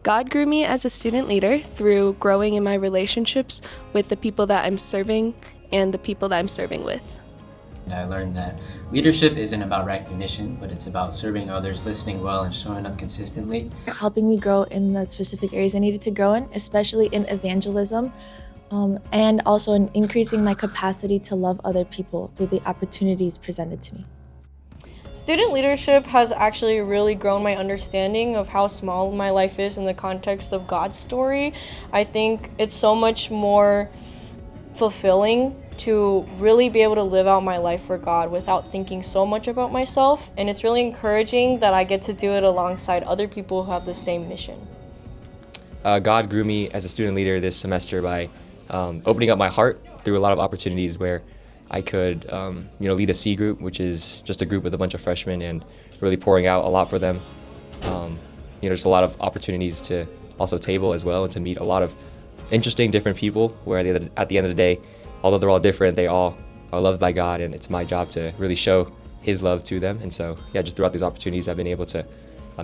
God grew me as a student leader through growing in my relationships with the people that I'm serving and the people that I'm serving with. I learned that leadership isn't about recognition, but it's about serving others, listening well, and showing up consistently. Helping me grow in the specific areas I needed to grow in, especially in evangelism, and also in increasing my capacity to love other people through the opportunities presented to me. Student leadership has actually really grown my understanding of how small my life is in the context of God's story. I think it's so much more fulfilling to really be able to live out my life for God without thinking so much about myself, and it's really encouraging that I get to do it alongside other people who have the same mission. God grew me as a student leader this semester by opening up my heart through a lot of opportunities where I could lead a C group, which is just a group with a bunch of freshmen, and really pouring out a lot for them. Just a lot of opportunities to also table as well and to meet a lot of interesting, different people where at the end of the day, although they're all different, they all are loved by God, and it's my job to really show His love to them. And so, just throughout these opportunities, I've been able to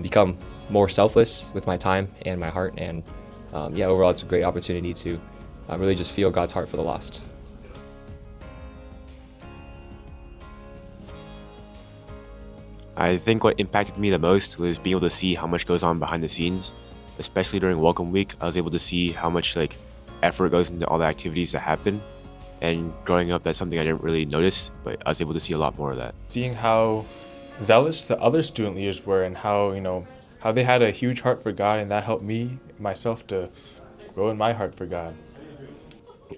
become more selfless with my time and my heart. And overall, it's a great opportunity to really just feel God's heart for the lost. I think what impacted me the most was being able to see how much goes on behind the scenes, especially during Welcome Week. I was able to see how much effort goes into all the activities that happen. And growing up, that's something I didn't really notice, but I was able to see a lot more of that. Seeing how zealous the other student leaders were and how they had a huge heart for God, and that helped me, myself, to grow in my heart for God.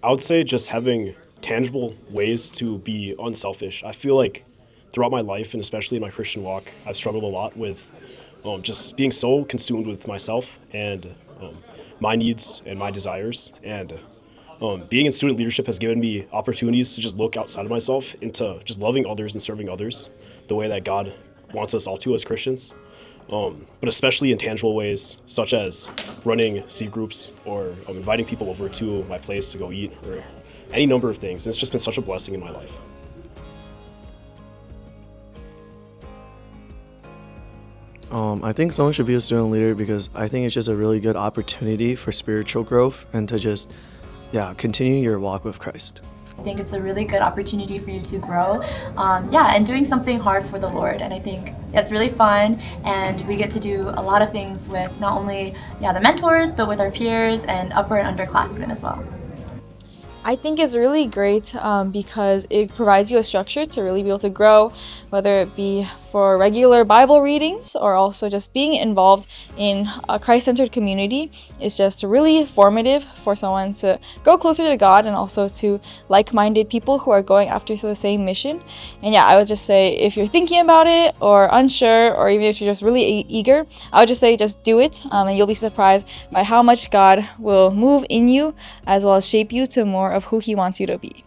I would say just having tangible ways to be unselfish. I feel like throughout my life, and especially in my Christian walk, I've struggled a lot with just being so consumed with myself and my needs and my desires. And being in student leadership has given me opportunities to just look outside of myself into just loving others and serving others the way that God wants us all to as Christians. But especially in tangible ways, such as running C groups or inviting people over to my place to go eat, or any number of things. It's just been such a blessing in my life. I think someone should be a student leader because I think it's just a really good opportunity for spiritual growth and to just, continue your walk with Christ. I think it's a really good opportunity for you to grow, and doing something hard for the Lord. And I think it's really fun, and we get to do a lot of things with not only the mentors, but with our peers and upper and underclassmen as well. I think it's really great because it provides you a structure to really be able to grow, whether it be for regular Bible readings or also just being involved in a Christ-centered community. Is just really formative for someone to go closer to God and also to like-minded people who are going after the same mission. And I would just say if you're thinking about it or unsure, or even if you're just really eager, I would just say just do it, and you'll be surprised by how much God will move in you as well as shape you to more of who He wants you to be.